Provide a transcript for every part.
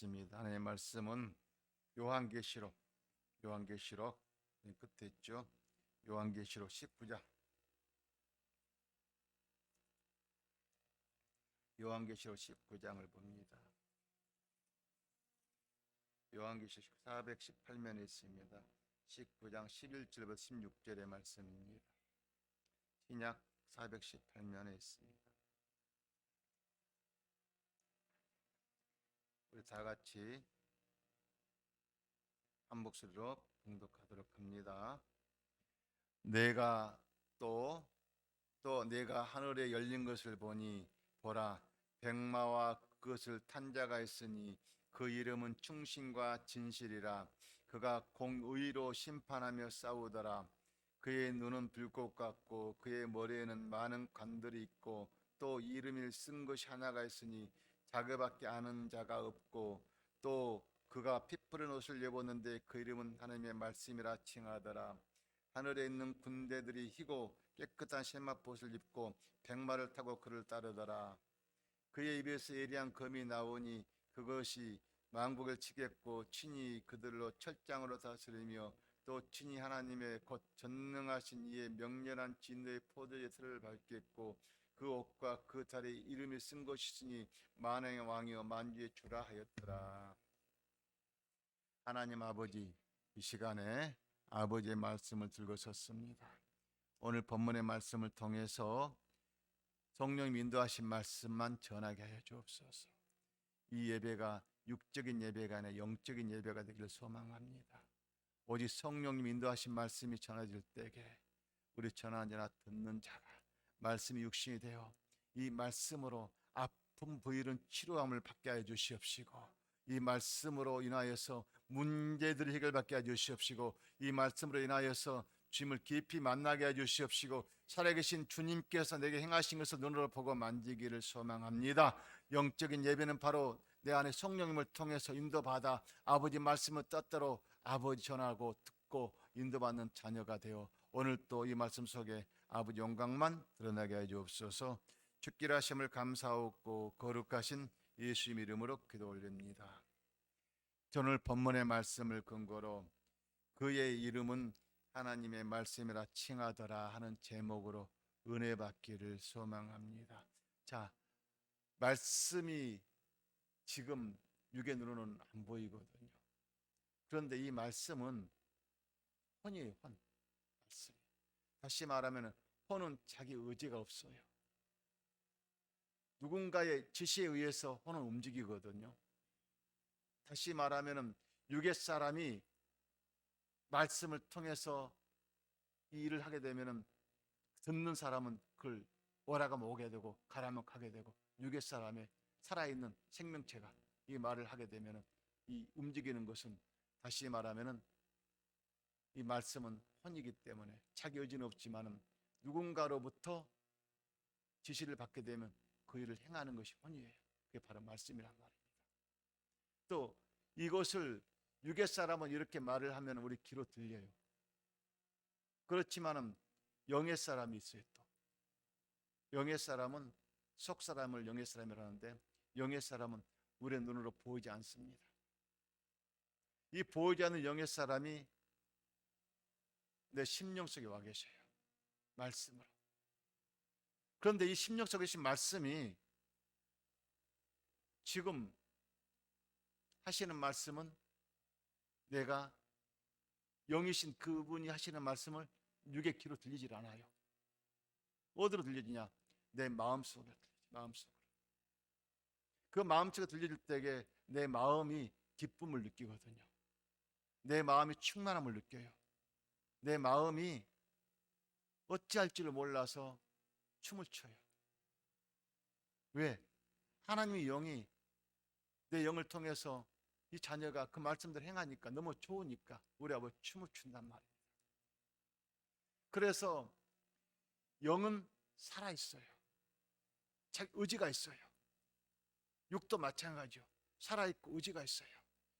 하나님의 말씀은 요한계시록 끝에 있죠. 요한계시록 19장. 요한계시록 19장을 봅니다. 요한계시록 418면에 있습니다. 19장 11절부터 16절의 말씀입니다. 신약 418면에 있습니다. 우리 다 같이 한 목소리로 봉독하도록 합니다. 내가 또 내가 하늘에 열린 것을 보니 보라, 백마와 그것을 탄 자가 있으니 그 이름은 충신과 진실이라. 그가 공의로 심판하며 싸우더라. 그의 눈은 불꽃 같고 그의 머리에는 많은 관들이 있고 또 이름을 쓴 것이 하나가 있으니 자기밖에 아는 자가 없고 또 그가 피 푸른 옷을 입었는데 그 이름은 하나님의 말씀이라 칭하더라. 하늘에 있는 군대들이 희고 깨끗한 세마포옷을 입고 백마를 타고 그를 따르더라. 그의 입에서 예리한 검이 나오니 그것이 만국을 치겠고 친히 그들로 철장으로 다스리며 또 친히 하나님의 곧 전능하신 이의 명렬한 진노의 포도의 틀을 밟겠고 그 옷과 그 다리에 이름이 쓴 것이 있으니 만왕의 왕이요 만주의 주라 하였더라. 하나님 아버지, 이 시간에 아버지의 말씀을 들고 섰습니다. 오늘 본문의 말씀을 통해서 성령님 인도하신 말씀만 전하게 하여 주옵소서. 이 예배가 육적인 예배가 아니라 영적인 예배가 되기를 소망합니다. 오직 성령님 인도하신 말씀이 전해질 때에 우리 전하는 자나 듣는 자가 말씀이 육신이 되어 이 말씀으로 아픈 부위는 치료함을 받게 하여 주시옵시고, 이 말씀으로 인하여서 문제들을 해결받게 하여 주시옵시고, 이 말씀으로 인하여서 주님을 깊이 만나게 해 주시옵시고, 살아계신 주님께서 내게 행하신 것을 눈으로 보고 만지기를 소망합니다. 영적인 예배는 바로 내 안에 성령님을 통해서 인도받아 아버지 말씀을 뜻대로 아버지 전하고 듣고 인도받는 자녀가 되어 오늘 또 이 말씀 속에 아버지 영광만 드러나게 해 주옵소서. 주께 하심을 감사하고 거룩하신 예수님 이름으로 기도 올립니다. 오늘 본문의 말씀을 근거로 그의 이름은 하나님의 말씀이라 칭하더라 하는 제목으로 은혜 받기를 소망합니다. 자, 말씀이 지금 육의 눈으로는 안 보이거든요. 그런데 이 말씀은 혼이에요. 혼. 말씀. 다시 말하면 혼은 자기 의지가 없어요. 누군가의 지시에 의해서 혼은 움직이거든요. 다시 말하면 육의 사람이 말씀을 통해서 이 일을 하게 되면 듣는 사람은 그걸 오라가면 오게 되고 가라면 가게 되고, 육의 사람의 살아있는 생명체가 이 말을 하게 되면 이 움직이는 것은 다시 말하면 이 말씀은 혼이기 때문에 자기 의지는 없지만 누군가로부터 지시를 받게 되면 그 일을 행하는 것이 혼이에요. 그게 바로 말씀이란 말입니다. 또 이것을 육의 사람은 이렇게 말을 하면 우리 귀로 들려요. 그렇지만은 영의 사람이 있어요. 또 영의 사람은 속 사람을 영의 사람이라 하는데, 영의 사람은 우리의 눈으로 보이지 않습니다. 이 보이지 않는 영의 사람이 내 심령 속에 와 계셔요. 말씀으로. 그런데 이 심령 속에 계신 말씀이 지금 하시는 말씀은 내가 영이신 그분이 하시는 말씀을 육의 귀로 들리질 않아요. 어디로 들리느냐? 내 마음속으로 들리지. 마음속으로. 그 마음속에 들릴 때에 내 마음이 기쁨을 느끼거든요. 내 마음이 충만함을 느껴요. 내 마음이 어찌할 줄을 몰라서 춤을 춰요. 왜? 하나님의 영이 내 영을 통해서 이 자녀가 그 말씀대로 행하니까 너무 좋으니까 우리 아버지 춤을 춘단 말입니다. 그래서 영은 살아있어요. 자기 의지가 있어요. 육도 마찬가지요. 살아있고 의지가 있어요.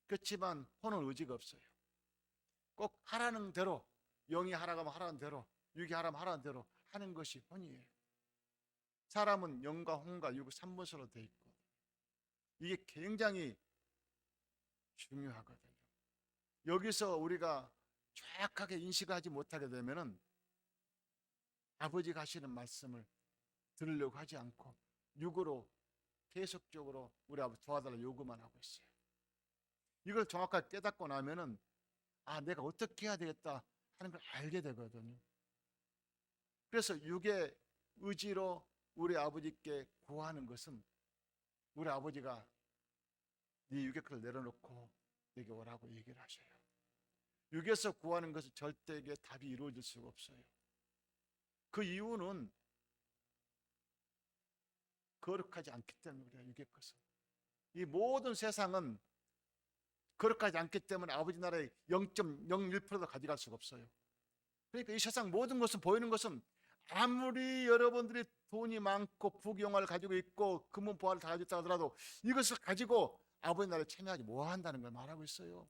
그렇지만 혼은 의지가 없어요. 꼭 하라는 대로, 영이 하라고 하면 하라는 대로, 육이 하라면 하라는 대로 하는 것이 혼이에요. 사람은 영과 혼과 육의 3분서로 되어 있고, 이게 굉장히 중요하거든요. 여기서 우리가 정확하게 인식하지 못하게 되면은 아버지가 하시는 말씀을 들으려고 하지 않고 육으로 계속적으로 우리 아버지 도와달라고 요구만 하고 있어요. 이걸 정확하게 깨닫고 나면은 내가 어떻게 해야 되겠다 하는 걸 알게 되거든요. 그래서 육의 의지로 우리 아버지께 구하는 것은 우리 아버지가 네 육의 것을 내려놓고 내게 오라고 얘기를 하셔요. 육에서 구하는 것은 절대 이게 답이 이루어질 수가 없어요. 그 이유는 거룩하지 않기 때문에 육의 것은. 이 모든 세상은 거룩하지 않기 때문에 아버지 나라의 0.01%도 가져갈 수가 없어요. 그러니까 이 세상 모든 것은 보이는 것은 아무리 여러분들이 돈이 많고 부귀영화를 가지고 있고 금은보화를 다 가지고 있다 하더라도 이것을 가지고 아버지 나라에 참여하지 못한다는 걸 말하고 있어요.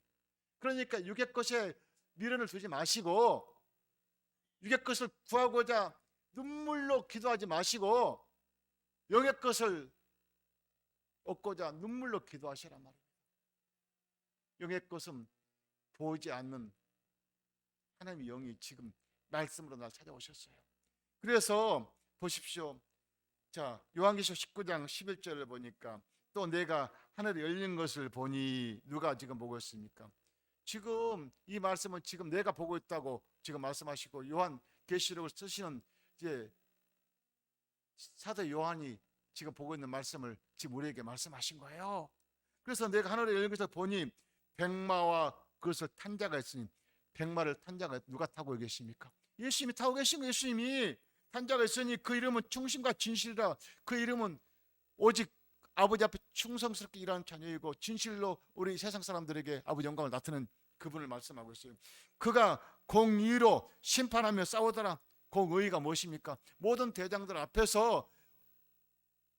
그러니까 육의 것에 미련을 두지 마시고 육의 것을 구하고자 눈물로 기도하지 마시고 영의 것을 얻고자 눈물로 기도하시란 말이에요. 영의 것은 보이지 않는 하나님의 영이 지금 말씀으로 날 찾아오셨어요. 그래서 보십시오. 자, 요한계시록 19장 11절을 보니까 또 내가 하늘이 열린 것을 보니 누가 지금 보고 있습니까? 지금 이 말씀은 지금 내가 보고 있다고 지금 말씀하시고 요한계시록을 쓰시는 이제 사도 요한이 지금 보고 있는 말씀을 지금 우리에게 말씀하신 거예요. 그래서 내가 하늘에 열린 것을 보니 백마와 그것을 탄 자가 있으니 백마를 탄 자가 누가 타고 계십니까? 예수님이 타고 계신 거예요. 예수님이 탄 자가 있으니 그 이름은 충신과 진실이라. 그 이름은 오직 아버지 앞에 충성스럽게 일하는 자녀이고 진실로 우리 세상 사람들에게 아버지 영광을 나타내는 그분을 말씀하고 있어요. 그가 공의로 심판하며 싸우더라. 공의가 무엇입니까? 모든 대장들 앞에서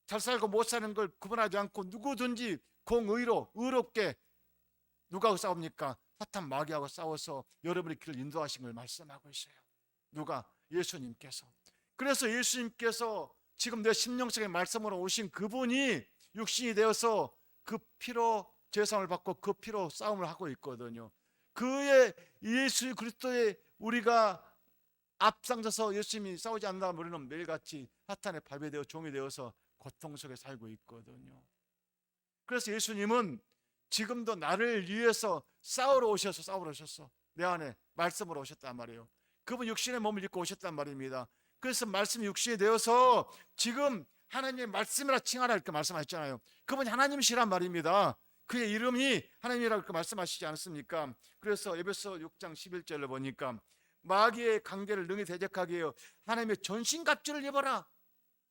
잘 살고 못 사는 걸 구분하지 않고 누구든지 공의로 의롭게 누가 싸웁니까? 사탄 마귀하고 싸워서 여러분의 길을 인도하신 걸 말씀하고 있어요. 누가? 예수님께서. 그래서 예수님께서 지금 내 심령속의 말씀으로 오신 그분이 육신이 되어서 그 피로 제사함을 받고 그 피로 싸움을 하고 있거든요. 그의 예수 그리스도의 우리가 앞장서서 예수님이 싸우지 않는다면 우리는 매일같이 사탄의 밥이 되어 종이 되어서 고통 속에 살고 있거든요. 그래서 예수님은 지금도 나를 위해서 싸우러 오셨어. 내 안에 말씀으로 오셨단 말이에요. 그분 육신의 몸을 입고 오셨단 말입니다. 그래서 말씀이 육신이 되어서 지금 하나님의 말씀이라 칭하라 이렇게 말씀하셨잖아요. 그분이 하나님이시란 말입니다. 그의 이름이 하나님이라고 이렇게 말씀하시지 않습니까? 그래서 에베소 6장 11절을 보니까 마귀의 관계를 능히 대적하게 해요. 하나님의 전신갑주를 입어라.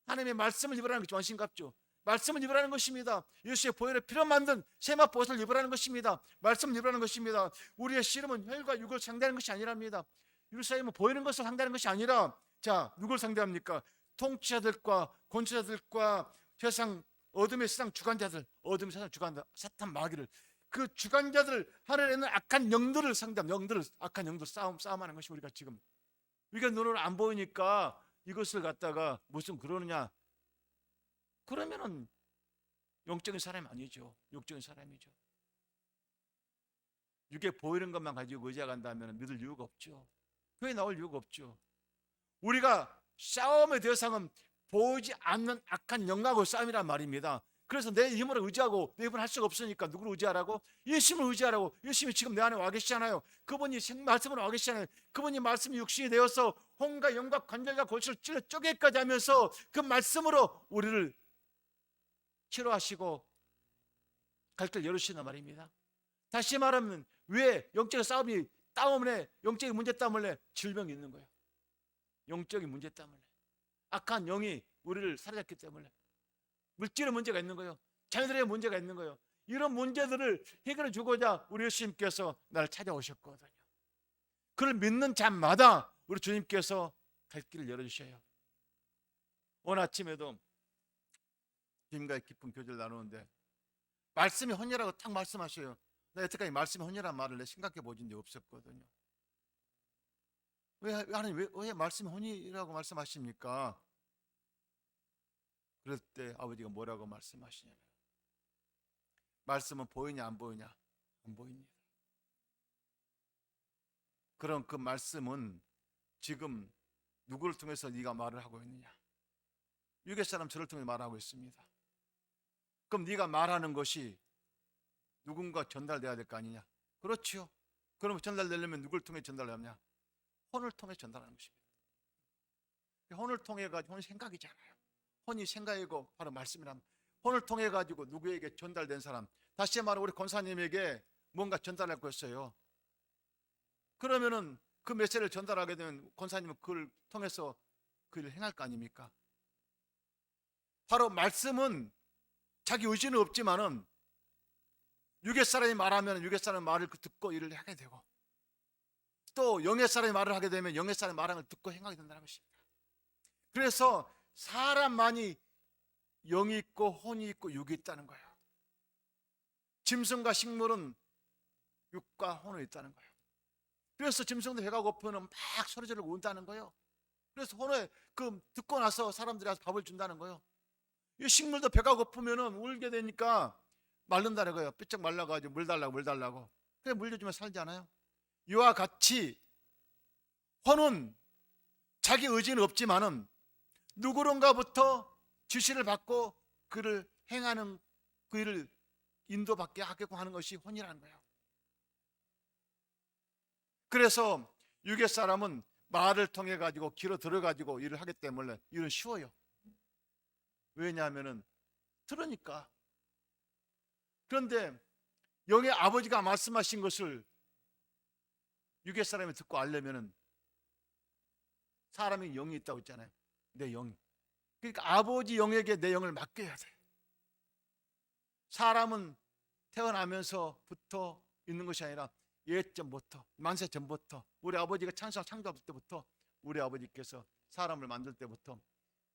하나님의 말씀을 입으라는 게 전신갑주. 말씀을 입으라는 것입니다. 예수의 보혈의 피로 만든 세마포옷을 입으라는 것입니다. 말씀을 입으라는 것입니다. 우리의 씨름은 혈과 육을 상대하는 것이 아니랍니다. 예루살렘은 보이는 것을 상대하는 것이 아니라 자 누굴 상대합니까? 통치자들과 권세자들과 세상 어둠의 세상 주관자들, 어둠의 세상 주관자 사탄 마귀를 그 주관자들 하늘에 있는 악한 영들을 상대합니다. 악한 영들 싸움하는 것이 우리가 지금 우리가 눈으로 안 보이니까 이것을 갖다가 무슨 그러느냐? 그러면은 영적인 사람이 아니죠. 육적인 사람이죠. 육에 보이는 것만 가지고 의지한다면 믿을 이유가 없죠. 교회 나올 이유가 없죠. 우리가 싸움의 대상은 보이지 않는 악한 영하고 싸움이란 말입니다. 그래서 내 힘으로 의지하고 내 힘을 할 수가 없으니까 누구를 의지하라고? 예수님을 의지하라고. 예수님이 지금 내 안에 와 계시잖아요. 그분이 말씀으로 와 계시잖아요. 그분이 말씀이 육신이 되어서 혼과 영과 관절과 골수를 찔러 쪼개까지 하면서 그 말씀으로 우리를 치료하시고 갈 길 열으시는 말입니다. 다시 말하면 왜 영적인 싸움이 때문에 영적인 문제 때문에 질병이 있는 거예요. 영적인 문제 때문에 악한 영이 우리를 사로잡기 때문에 물질의 문제가 있는 거예요. 자녀들의 문제가 있는 거예요. 이런 문제들을 해결해 주고자 우리 예수님께서 나를 찾아오셨거든요. 그를 믿는 자마다 우리 주님께서 갈 길을 열어주셔요. 오늘 아침에도 주님과의 깊은 교제를 나누는데 말씀이 혼이라고 딱 말씀하셔요. 나 여태까지 말씀이 혼이라는 말을 내 생각해 보진 적이 없었거든요. 왜 말씀이 혼이라고 말씀하십니까? 그럴 때 아버지가 뭐라고 말씀하시냐면 말씀은 보이냐 안 보이냐? 안 보입니다. 그럼 그 말씀은 지금 누구를 통해서 네가 말을 하고 있느냐? 유괴 사람 저를 통해 말하고 있습니다. 그럼 네가 말하는 것이 누군가 전달돼야 될 거 아니냐? 그렇지요. 그럼 전달되려면 누구를 통해 전달하느냐? 혼을 통해 전달하는 것입니다. 혼을 통해 가지고, 혼이 생각이잖아요. 혼이 생각이고 바로 말씀이란, 혼을 통해 가지고 누구에게 전달된 사람, 다시 말해 우리 권사님에게 뭔가 전달할 것이어요. 그러면은 그 메시지를 전달하게 되면 권사님은 그걸 통해서 그 일을 행할 거 아닙니까? 바로 말씀은 자기 의지는 없지만은 육의 사람이 말하면 육의 사람의 말을 듣고 일을 하게 되고, 또 영의 사람이 말을 하게 되면 영의 사람의 말을 듣고 행하게 된다는 것입니다. 그래서 사람만이 영이 있고 혼이 있고 육이 있다는 거예요. 짐승과 식물은 육과 혼이 있다는 거예요. 그래서 짐승도 배가 고프면 막 소리 지르고 운다는 거예요. 그래서 혼을 듣고 나서 사람들이 와서 밥을 준다는 거예요. 이 식물도 배가 고프면 울게 되니까 마른다는 거예요. 삐쩍 말라가지고 물 달라고. 그래 물 주면 살잖아요. 이와 같이 혼은 자기 의지는 없지만은 누구론가부터 지시를 받고 그를 행하는, 그 일을 인도받게 하게끔 하는 것이 혼이라는 거예요. 그래서 유괴 사람은 말을 통해 가지고 길어 들어 가지고 일을 하기 때문에 일은 쉬워요. 왜냐하면은 들으니까. 그런데 영의 아버지가 말씀하신 것을 유괴 사람이 듣고 알려면은, 사람이 영이 있다고 했잖아요. 내 영이. 그러니까 아버지 영에게 내 영을 맡겨야 돼. 사람은 태어나면서부터 있는 것이 아니라 예전부터, 만세 전부터, 우리 아버지가 찬성 창조할 때부터, 우리 아버지께서 사람을 만들 때부터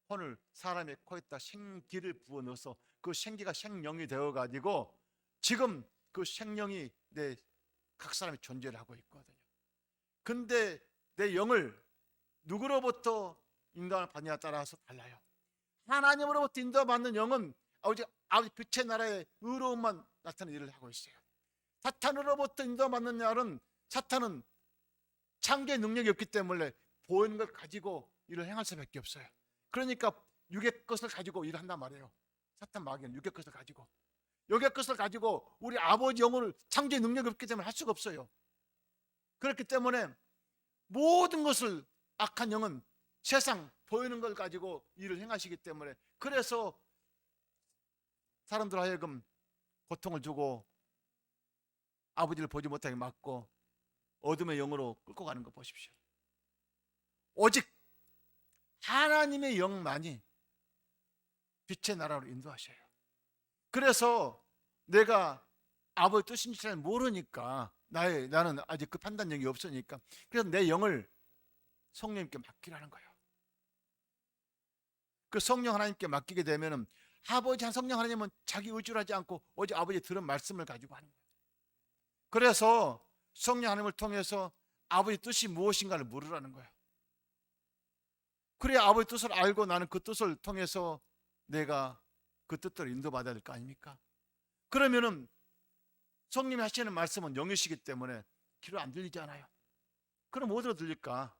혼을 사람의 코에다 생기를 부어 넣어서 그 생기가 생명이 되어 가지고 지금 그 생명이 내 각 사람이 존재를 하고 있거든요. 근데 내 영을 누구로부터 인도를 받느냐에 따라서 달라요. 하나님으로부터 인도받는 영은 아버지 빛의 나라의 의로움만 나타내는 일을 하고 있어요. 사탄으로부터 인도받는 영은, 사탄은 창조의 능력이 없기 때문에 보이는 걸 가지고 일을 행할 수밖에 없어요. 그러니까 육의 것을 가지고 일을 한단 말이에요. 사탄 마귀는 육의 것을 가지고, 육의 것을 가지고 우리 아버지 영을, 창조의 능력이 없기 때문에 할 수가 없어요. 그렇기 때문에 모든 것을 악한 영은 세상 보이는 걸 가지고 일을 행하시기 때문에, 그래서 사람들 하여금 고통을 주고 아버지를 보지 못하게 막고 어둠의 영으로 끌고 가는 거 보십시오. 오직 하나님의 영만이 빛의 나라로 인도하셔요. 그래서 내가 아버지 뜻인지 잘 모르니까, 나는 아직 그 판단력이 없으니까, 그래서 내 영을 성령님께 맡기라는 거예요. 그 성령 하나님께 맡기게 되면은, 아버지 한 성령 하나님은 자기 의지로 하지 않고 오직 아버지 들은 말씀을 가지고 하는 거예요. 그래서 성령 하나님을 통해서 아버지 뜻이 무엇인가를 물으라는 거예요. 그래야 아버지 뜻을 알고 나는 그 뜻을 통해서 내가 그 뜻대로 인도받아야 될 거 아닙니까? 그러면은 성령이 하시는 말씀은 영이시기 때문에 귀로 안 들리잖아요. 그럼 어디로 들릴까?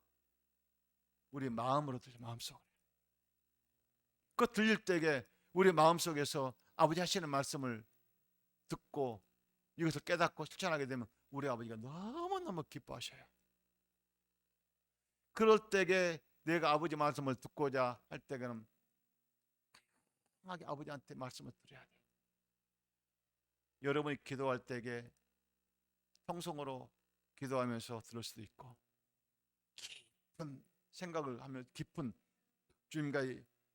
우리 마음으로 들려, 마음속으로. 그 들릴 때에 우리 마음속에서 아버지 하시는 말씀을 듣고 이것을 깨닫고 실천하게 되면 우리 아버지가 너무너무 기뻐하셔요. 그럴 때에 내가 아버지 말씀을 듣고자 할 때에는 강하게 아버지한테 말씀을 드려야 돼요. 여러분이 기도할 때에 평성으로 기도하면서 들을 수도 있고, 깊은 생각을 하며 깊은 주님과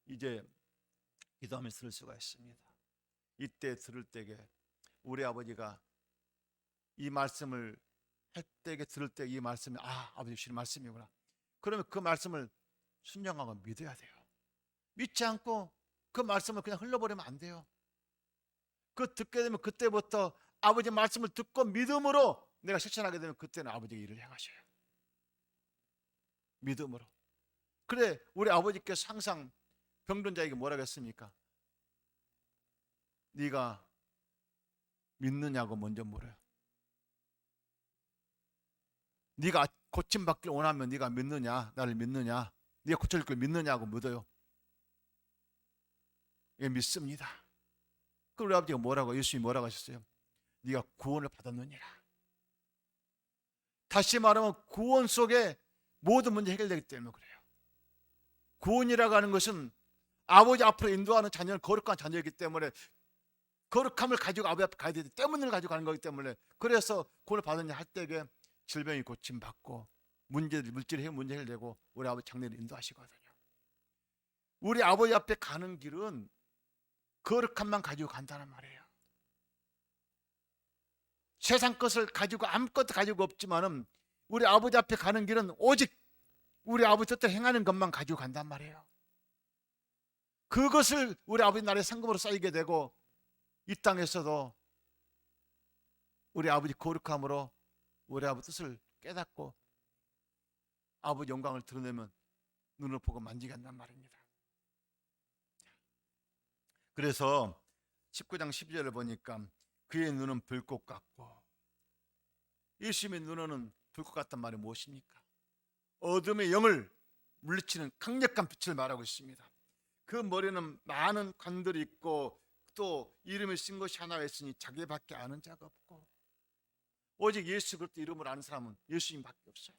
이제 기도하면서 들을 수가 있습니다. 이때 들을 때에 우리 아버지가 이 말씀을 할 때에 들을 때 이 말씀이 아버지 주시는 말씀이구나. 그러면 그 말씀을 순종하고 믿어야 돼요. 믿지 않고 그 말씀을 그냥 흘러버리면 안 돼요. 그 듣게 되면 그때부터 아버지 말씀을 듣고 믿음으로 내가 실천하게 되면 그때는 아버지가 일을 행하셔요. 믿음으로. 그래 우리 아버지께서 항상 병든 자에게 뭐라고 했습니까? 네가 믿느냐고 먼저 물어요. 네가 고침받기를 원하면 네가 믿느냐? 나를 믿느냐? 네가 고쳐질 걸 믿느냐고 묻어요. 예, 믿습니다. 그럼 우리 아버지가 뭐라고, 예수님이 뭐라고 하셨어요? 네가 구원을 받았느니라. 다시 말하면 구원 속에 모든 문제 해결되기 때문에 그래요. 구원이라고 하는 것은 아버지 앞으로 인도하는 자녀는 거룩한 자녀이기 때문에 거룩함을 가지고 아버지 앞에 가야 되기 때문에 가지고 가는 거기 때문에, 그래서 구원을 받느냐 할 때에 질병이 고침받고 물질의 문제 해결되고 우리 아버지 장례를 인도하시거든요. 우리 아버지 앞에 가는 길은 거룩함만 가지고 간다는 말이에요. 세상 것을 가지고 아무것도 가지고 없지만은 우리 아버지 앞에 가는 길은 오직 우리 아버지 뜻대로 행하는 것만 가지고 간단 말이에요. 그것을 우리 아버지 나라의 상급으로 쌓이게 되고 이 땅에서도 우리 아버지 거룩함으로 우리 아버지 뜻을 깨닫고 아버지 영광을 드러내면 눈을 보고 만지게 한단 말입니다. 그래서 19장 12절을 보니까 그의 눈은 불꽃 같고, 예수님의 눈은 불꽃 같단 말이 무엇입니까? 어둠의 영을 물리치는 강력한 빛을 말하고 있습니다. 그 머리는 많은 관들이 있고 또 이름을 쓴 것이 하나 있으니 자기밖에 아는 자가 없고, 오직 예수 그리스도 이름을 아는 사람은 예수님밖에 없어요.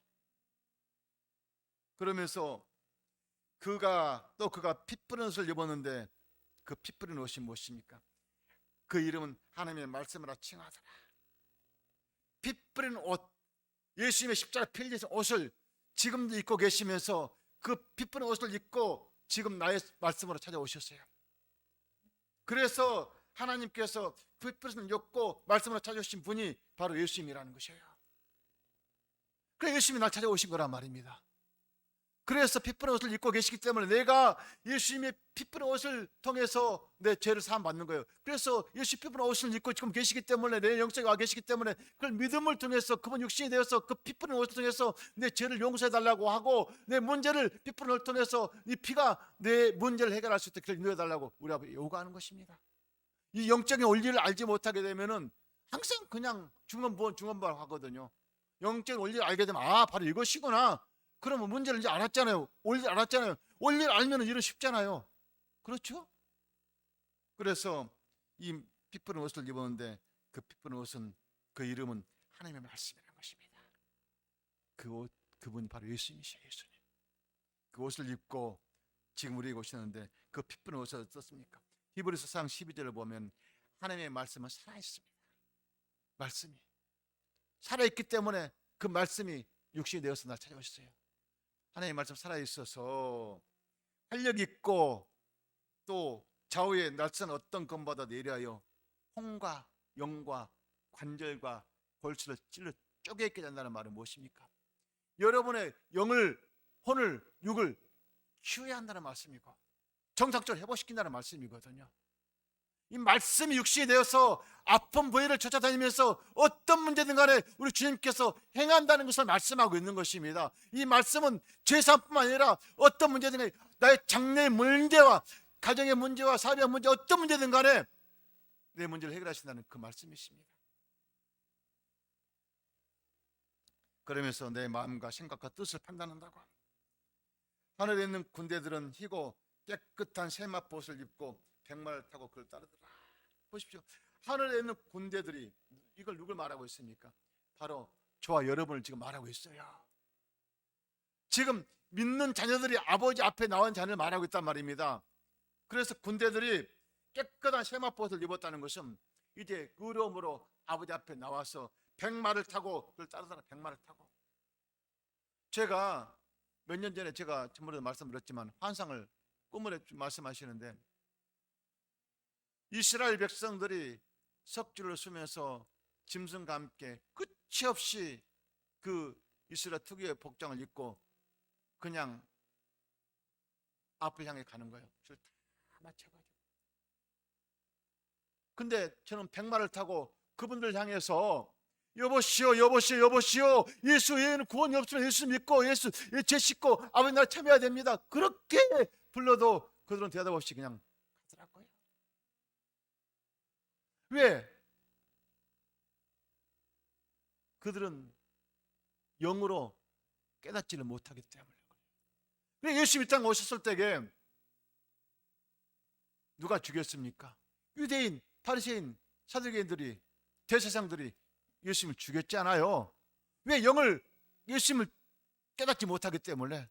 그러면서 그가 피 뿌린 옷을 입었는데 그 피 뿌린 옷이 무엇입니까? 그 이름은 하나님의 말씀으로 칭하더라. 피 뿌린 옷, 예수님의 십자가 피 흘리신 옷을 지금도 입고 계시면서 그 피 뿌린 옷을 입고 지금 나의 말씀으로 찾아오셨어요. 그래서 하나님께서 그 피 뿌린 옷을 입고 말씀으로 찾아오신 분이 바로 예수님이라는 것이에요. 그래서 예수님이 날 찾아오신 거란 말입니다. 그래서 피 뿌린 옷을 입고 계시기 때문에 내가 예수님의 피 뿌린 옷을 통해서 내 죄를 사함 받는 거예요. 그래서 예수 피 뿌린 옷을 입고 지금 계시기 때문에 내 영적에 와 계시기 때문에 그걸 믿음을 통해서 그분 육신이 되어서 그 피 뿌린 옷을 통해서 내 죄를 용서해 달라고 하고 내 문제를 피 뿌린 옷을 통해서 이 피가 내 문제를 해결할 수 있도록 인도해 달라고 우리 아버지 요구하는 것입니다. 이 영적인 원리를 알지 못하게 되면은 항상 그냥 중언부언 하거든요. 영적인 원리를 알게 되면 바로 이것이구나. 그러면 문제를 이제 알았잖아요. 원리를 알았잖아요. 원리를 알면 일은 쉽잖아요. 그렇죠? 그래서 이 피 뿌린 옷을 입었는데 그 피 뿌린 옷은 그 이름은 하나님의 말씀이라는 것입니다. 그분이 바로 예수님이시에요. 예수님. 그 옷을 입고 지금 우리에게 오시는데 그 피 뿌린 옷을 어떻습니까? 히브리서 4장 12절을 보면 하나님의 말씀은 살아있습니다. 말씀이 살아있기 때문에 그 말씀이 육신이 되어서 날 찾아오셨어요. 하나님의 말씀 살아있어서 활력 있고 또 좌우에 날선 어떤 검보다 예리하여 혼과 영과 관절과 골수를 찔러 쪼개게 된다는 말은 무엇입니까? 여러분의 영을, 혼을, 육을 키워야 한다는 말씀이고 정상적으로 회복시킨다는 말씀이거든요. 이 말씀이 육신이 되어서 아픈 부위를 쫓아다니면서 어떤 문제든 간에 우리 주님께서 행한다는 것을 말씀하고 있는 것입니다. 이 말씀은 죄사뿐만 아니라 어떤 문제든 간에 나의 장래의 문제와 가정의 문제와 사회의 문제, 어떤 문제든 간에 내 문제를 해결하신다는 그 말씀이십니다. 그러면서 내 마음과 생각과 뜻을 판단한다고. 하늘에 있는 군대들은 희고 깨끗한 세마포 옷을 입고 백마를 타고 그를 따르더라. 보십시오. 하늘에 있는 군대들이 이걸 누굴 말하고 있습니까? 바로 저와 여러분을 지금 말하고 있어요. 지금 믿는 자녀들이 아버지 앞에 나온 자녀를 말하고 있단 말입니다. 그래서 군대들이 깨끗한 세마포 옷을 입었다는 것은 이제 의로움으로 아버지 앞에 나와서 백마를 타고 그걸 따르더라. 백마를 타고. 제가 몇 년 전에 제가 전번에도 말씀드렸지만 환상을 꿈을 말씀하시는데 이스라엘 백성들이 석줄을 쓰면서 짐승과 함께 끝이 없이 그 이스라엘 특유의 복장을 입고 그냥 앞을 향해 가는 거예요. 줄 다 맞춰가지고. 근데 저는 백마를 타고 그분들 향해서 여보시오 여보시오 여보시오 예수 외에는 구원이 없으면 예수 믿고 예수 죄 씻고 아버지 나라 참여해야 됩니다. 그렇게 불러도 그들은 대답 없이 그냥 가더라고요. 왜? 그들은 영으로 깨닫지를 못하기 때문에. 그래요. 예수님이 이 땅에 오셨을 때에 누가 죽였습니까? 유대인, 바리새인, 사두개인들이, 대제사장들이 예수님을 죽였잖아요. 왜? 예수님을 깨닫지 못하기 때문에.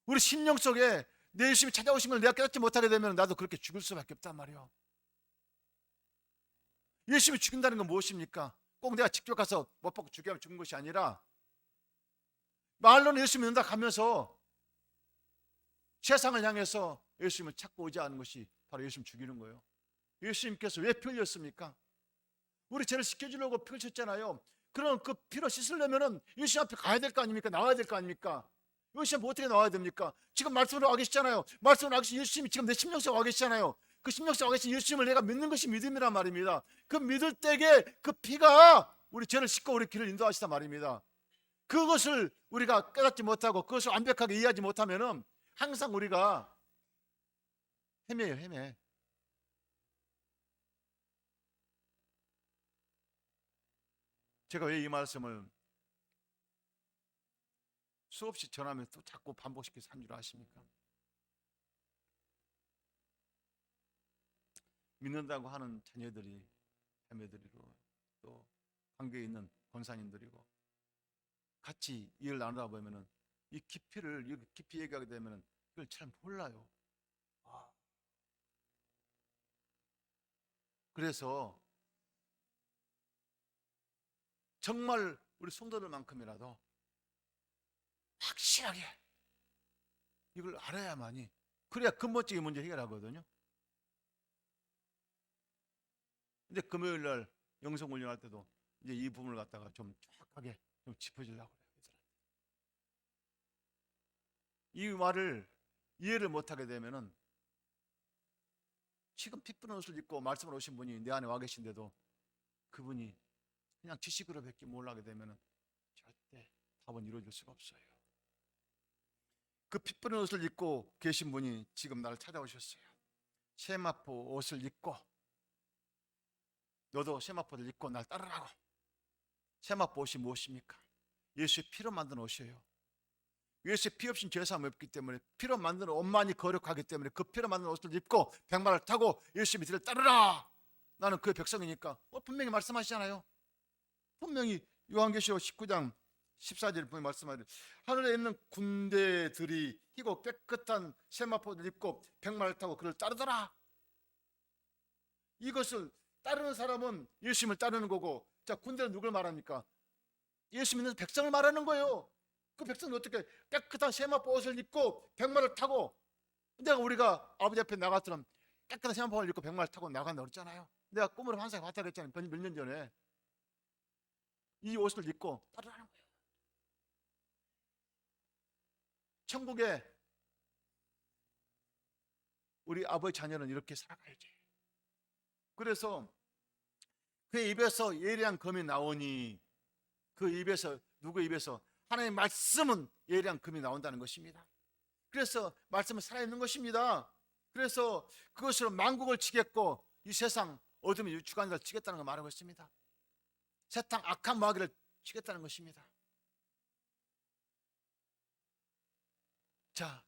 우리 심령 속에 내 예수님이 찾아오신 걸 내가 깨닫지 못하게 되면 나도 그렇게 죽을 수밖에 없단 말이에요. 예수님이 죽인다는 건 무엇입니까? 꼭 내가 직접 가서 못 박고 죽이면 죽은 것이 아니라 말로는 예수님 믿는다 하면서 세상을 향해서 예수님을 찾고 오지 않은 것이 바로 예수님 죽이는 거예요. 예수님께서 왜 피 흘렸습니까? 우리 죄를 씻겨주려고 피 흘렸잖아요. 그럼 그 피로 씻으려면 예수님 앞에 가야 될 거 아닙니까? 나와야 될 거 아닙니까? 예수님 어떻게 나와야 됩니까? 지금 말씀으로 와 계시잖아요. 말씀으로 와 계신 예수님이 지금 내 심령 속에 와 계시잖아요. 그 심령 속에 와 계신 예수님을 내가 믿는 것이 믿음이란 말입니다. 그 믿을 때에 그 피가 우리 죄를 씻고 우리 길을 인도하시단 말입니다. 그것을 우리가 깨닫지 못하고 그것을 완벽하게 이해하지 못하면은 항상 우리가 헤매요, 헤매. 제가 왜 이 말씀을 수없이 전하면서 또 자꾸 반복시켜서 한 줄 아십니까? 믿는다고 하는 자녀들이 자매들이고 또 관계에 있는 권사님들이고 같이 일을 나누다 보면은 이 깊이를 깊이 얘기하게 되면은 그걸 잘 몰라요. 그래서 정말 우리 성도들만큼이라도 확실하게 이걸 알아야만이, 그래야 근본적인 문제 해결하거든요. 근데 금요일 날 영성 훈련할 때도 이제 이 부분을 갖다가 좀 정확하게 좀 짚어주려고 그래요. 이 말을 이해를 못하게 되면은 지금 핏부는 옷을 입고 말씀을 오신 분이 내 안에 와 계신데도 그분이 그냥 지식으로 밖에 몰라게 되면은 절대 답은 이루어질 수가 없어요. 그 핏부는 옷을 입고 계신 분이 지금 나를 찾아오셨어요. 세마포 옷을 입고 너도 세마포를 입고 날 따르라고. 세마포 옷이 무엇입니까? 예수의 피로 만든 옷이에요. 예수의 피 없인 죄사함이 없기 때문에 피로 만든 옷만이 거룩하기 때문에 그 피로 만든 옷을 입고 백마를 타고 예수의 뒤를 따르라. 나는 그의 백성이니까. 분명히 말씀하시잖아요. 분명히 요한계시록 19장 14절에 분명히 말씀하죠. 하늘에 있는 군대들이 희고 깨끗한 세마포를 입고 백마를 타고 그를 따르더라. 이것을 따르는 사람은 예수님을 따르는 거고, 자, 군대는 누굴 말합니까? 예수 믿는 백성을 말하는 거예요. 그 백성은 어떻게 깨끗한 세마포 옷을 입고 백마를 타고, 내가 우리가 아버지 앞에 나갔처럼 깨끗한 세마포를 입고 백마를 타고 나간다고 그랬잖아요. 내가 꿈으로 환상에 봤다고 했잖아요. 몇 년 전에. 이 옷을 입고 따르라는 거예요. 천국에 우리 아버지 자녀는 이렇게 살아가야지. 그래서 그 입에서 예리한 검이 나오니, 그 입에서, 누구 입에서? 하나님의 말씀은 예리한 검이 나온다는 것입니다. 그래서 말씀은 살아있는 것입니다. 그래서 그것으로 만국을 치겠고 이 세상 어둠의 주관자를 치겠다는 걸 말하고 있습니다. 세상 악한 마귀를 치겠다는 것입니다. 자,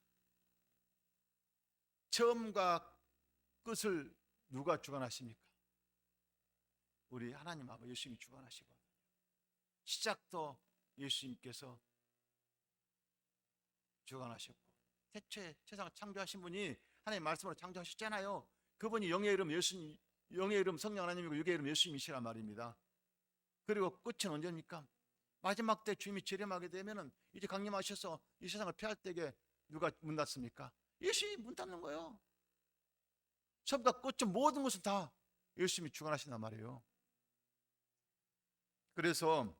처음과 끝을 누가 주관하십니까? 우리 하나님 아버지 예수님이 주관하시고, 시작도 예수님께서 주관하셨고, 대체 세상을 창조하신 분이 하나님 말씀으로 창조하셨잖아요. 그분이 영의 이름 예수님, 영의 이름 성령 하나님이고 육의 이름 예수님이시란 말입니다. 그리고 끝은 언제입니까? 마지막 때 주님이 재림하게 되면은 이제 강림하셔서 이 세상을 피할 때에 누가 문 닫습니까? 예수님이 문 닫는 거예요. 처음과 끝은 모든 것은 다 예수님이 주관하신단 말이에요. 그래서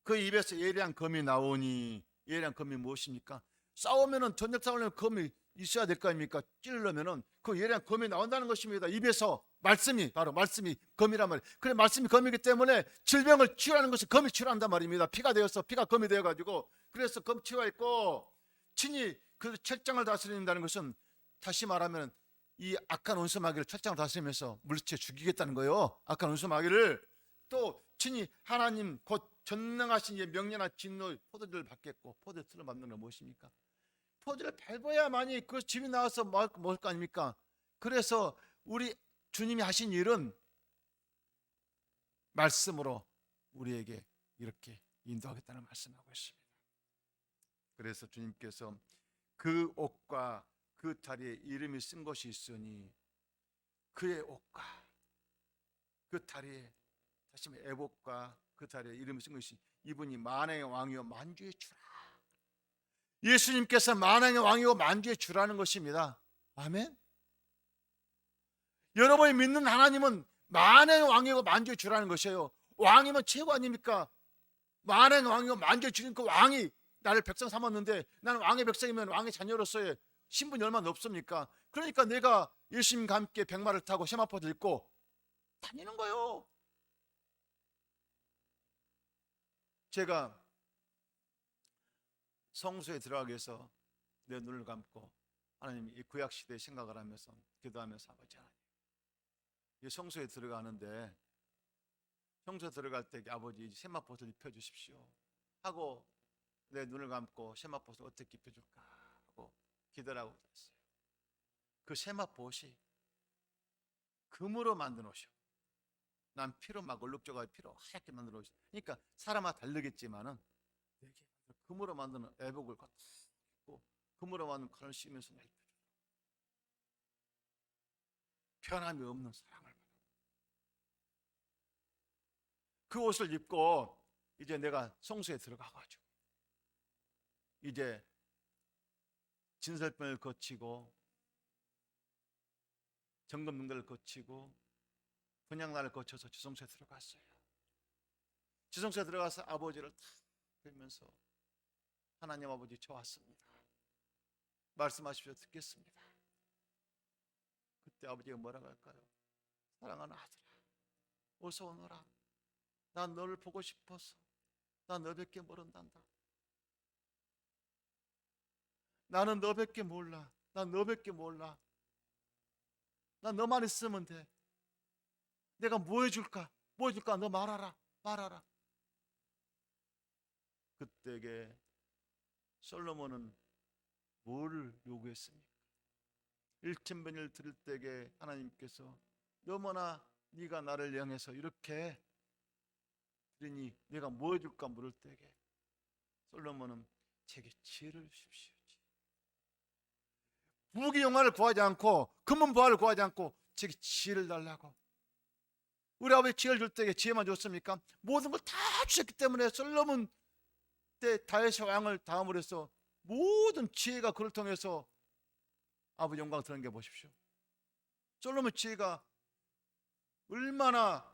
그 입에서 예리한 검이 나오니, 예리한 검이 무엇입니까? 싸우면은, 전쟁 싸우려면 검이 있어야 될 거 아닙니까? 찌르려면은 그 예리한 검이 나온다는 것입니다. 입에서 말씀이, 바로 말씀이 검이란 말이에요. 그래, 말씀이 검이기 때문에 질병을 치유하는 것은 검이 치유한단 말입니다. 피가 되어서, 피가 검이 되어가지고, 그래서 검 치유가 있고, 친히 그 철장을 다스린다는 것은 다시 말하면 이 악한 원수마귀를 철장을 다스리면서 물리쳐 죽이겠다는 거예요. 악한 원수마귀를. 또 친히 하나님 곧 전능하신 이 명령한 진노의 포도주를 받겠고, 포도주를 받는 건 무엇입니까? 포도주를 밟아야만이 그 집이 나와서 먹을 거 아닙니까? 그래서 우리 주님이 하신 일은 말씀으로 우리에게 이렇게 인도하겠다는 말씀하고 있습니다. 그래서 주님께서 그 옷과 그 다리에 이름이 쓴 것이 있으니 그의 옷과 그 다리에, 다시 말해 애복과 그 다리에 이름이 쓴 것이, 이분이 만왕의 왕이요 만주의 주라. 예수님께서 만왕의 왕이요 만주의 주라는 것입니다. 아멘. 여러분이 믿는 하나님은 만왕의 왕이고 만주의 주라는 것이에요. 왕이면 최고 아닙니까? 만왕의 왕이고 만주의 주니까 왕이 나를 백성 삼았는데, 나는 왕의 백성이면 왕의 자녀로서의 신분이 얼마나 높습니까? 그러니까 내가 예수님과 함께 백마를 타고 세마포를 입고 다니는 거예요. 제가 성소에 들어가기 위해서 내 눈을 감고 하나님 이 구약 시대의 생각을 하면서 기도하면서, 아버지 하나님, 이 성소에 들어가는데, 성소에 들어갈 때 아버지 세마포를 입혀주십시오 하고 내 눈을 감고 세마포를 어떻게 입혀줄까 하고 기도를 하고 있었어요. 그 세마포이 금으로 만든 옷이요, 난 피로 막 얼룩져가지고 피로 하얗게 만든 옷이, 그러니까 사람마다 다르겠지만은 금으로 만든 애복을 갖고 입고 금으로 만든 칼을 씌우면서 내 입혀줘. 변함이 없는 사랑을 받아. 그 옷을 입고 이제 내가 성소에 들어가가지고 이제 진설병을 거치고 점검등대를 거치고 분향날을 거쳐서 지성소에 들어갔어요. 지성소에 들어가서 아버지를 탁 들면서, 하나님 아버지 저 왔습니다, 말씀하십시오, 듣겠습니다. 그때 아버지가 뭐라고 할까요? 사랑하는 아들아, 어서 오너라. 난 너를 보고 싶어서 난 너밖에 모른단다. 나는 너밖에 몰라. 난 너밖에 몰라. 난 너만 있으면 돼. 내가 뭐 해줄까? 뭐 해줄까? 너 말하라. 말하라. 그때에 솔로몬은 뭘 요구했습니까? 일천변을 들을 때에 하나님께서 너무나 네가 나를 향해서 이렇게 그러니 내가 뭐 해줄까 물을 때에 솔로몬은 제게 지혜를 주십시오. 부귀 영화를 구하지 않고 금은 부하를 구하지 않고 제게 지혜를 달라고. 우리 아버지 지혜를 줄 때에 지혜만 줬습니까? 모든 걸 다 주셨기 때문에 솔로몬 때 다윗의 왕을 다음으로 해서 모든 지혜가 그를 통해서 아버지 영광 드러낸 게 보십시오. 솔로몬 지혜가 얼마나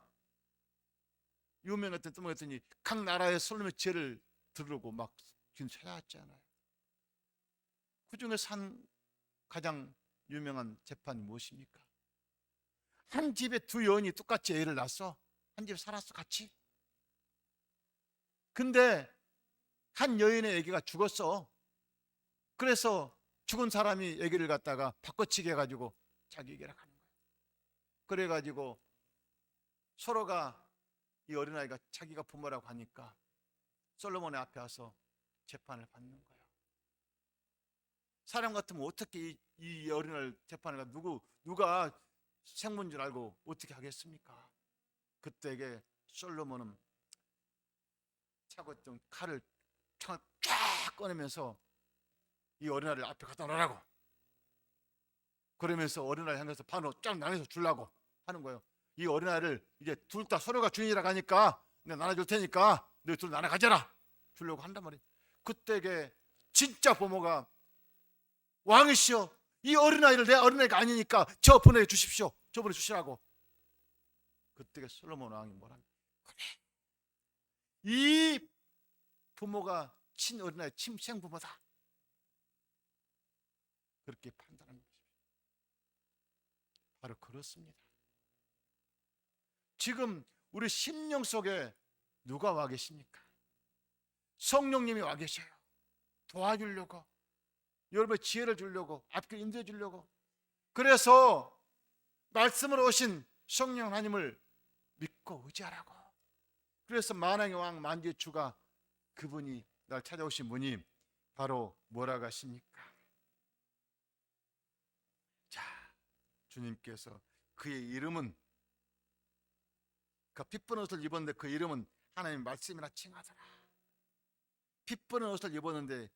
유명했던 뜻했더니 각 나라의 솔로몬 지혜를 들으고 막 지금 찾아왔잖아요. 그 중에서 한 가장 유명한 재판이 무엇입니까? 한 집에 두 여인이 똑같이 애를 낳았어. 한 집에 살았어 같이. 근데 한 여인의 아기가 죽었어. 그래서 죽은 사람이 아기를 갖다가 바꿔치기 해가지고 자기 아기라 가는 거야. 그래가지고 서로가, 이 어린아이가 자기가 부모라고 하니까 솔로몬의 앞에 와서 재판을 받는 거예요. 사람 같으면 어떻게 이 어린아이를 재판을 누가 생문인 줄 알고 어떻게 하겠습니까? 그때에 솔로몬은 차고 있던 칼을 쫙 꺼내면서 이 어린아이를 앞에 갖다 놓으라고, 그러면서 어린아이 향해서 반으로 쫙 나눠서 주려고 하는 거예요. 이 어린아이를 이제 둘 다 서로가 주인이라고 하니까 내가 나눠줄 테니까 너희 둘 나눠 가져라 주려고 한단 말이에요. 그때에 진짜 부모가 왕이시여, 이 어린아이를 내 어린아이가 아니니까 저 보내주십시오. 저 보내주시라고. 그때 솔로몬 왕이 뭐랍니까? 그래, 이 부모가 친 어린아이 생부모다, 그렇게 판단한 것입니다. 바로 그렇습니다. 지금 우리 심령 속에 누가 와 계십니까? 성령님이 와 계셔요. 도와주려고, 여러분의 지혜를 주려고, 앞길 인도해 주려고. 그래서 말씀으로 오신 성령 하나님을 믿고 의지하라고. 그래서 만왕의 왕 만주의 주가 그분이 날 찾아오신 분이 바로 뭐라고 하십니까? 자, 주님께서 그의 이름은, 그 핏부는 옷을 입었는데 그 이름은 하나님의 말씀이라 칭하더라. 핏부는 옷을 입었는데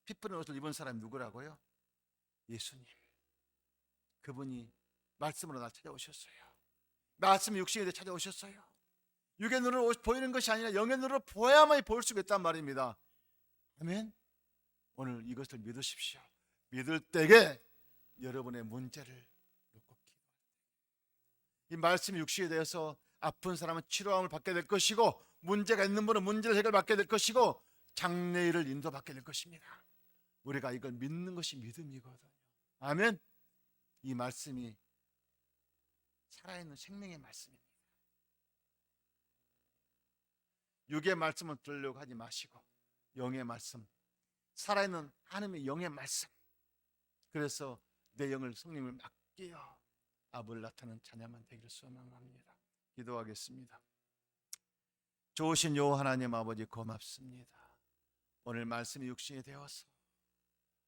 핏부는 옷을 입은 사람이 누구라고요? 예수님. 그분이 말씀으로 날 찾아오셨어요. 말씀이 육신에 대해 찾아오셨어요. 육의 눈으로 보이는 것이 아니라 영의 눈으로 보아야만 볼 수가 있단 말입니다. 아멘. 오늘 이것을 믿으십시오. 믿을 때에 여러분의 문제를 놓고 기도하세요. 이 말씀이 육신에 대해서 아픈 사람은 치료함을 받게 될 것이고, 문제가 있는 분은 문제를 해결받게 될 것이고, 장래일을 인도받게 될 것입니다. 우리가 이걸 믿는 것이 믿음이거든요. 아멘. 이 말씀이 살아있는 생명의 말씀입니다. 육의 말씀을 들으려고 하지 마시고 영의 말씀, 살아있는 하나님의 영의 말씀, 그래서 내 영을 성령을 맡겨 아버지를 나타내는 찬양만 되기를 소망합니다. 기도하겠습니다. 좋으신 여호와 하나님 아버지, 고맙습니다. 오늘 말씀이 육신이 되어서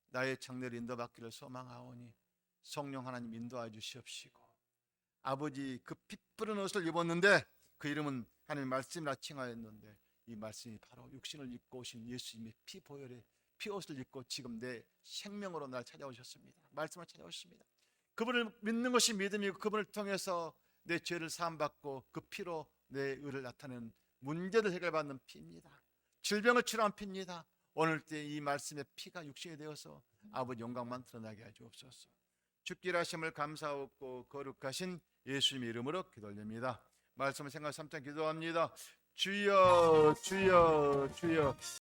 나의 장래를 인도받기를 소망하오니 성령 하나님 인도하여 주시옵시고, 아버지 그 핏부른 옷을 입었는데 그 이름은 하나님의 말씀이라 칭하였는데 이 말씀이 바로 육신을 입고 오신 예수님의 피보혈의 피옷을 입고 지금 내 생명으로 날 찾아오셨습니다. 말씀을 찾아오셨습니다. 그분을 믿는 것이 믿음이고, 그분을 통해서 내 죄를 사함받고 그 피로 내 의를 나타내는 문제를 해결받는 피입니다. 질병을 치료한 피입니다. 오늘 때 이 말씀의 피가 육신이 되어서 아버지 영광만 드러나게 하여 주옵소서. 주께 일하심을 감사하고 거룩하신 예수님의 이름으로 기도드립니다. 말씀을 생각 삼자 기도합니다. 주여 주여 주여.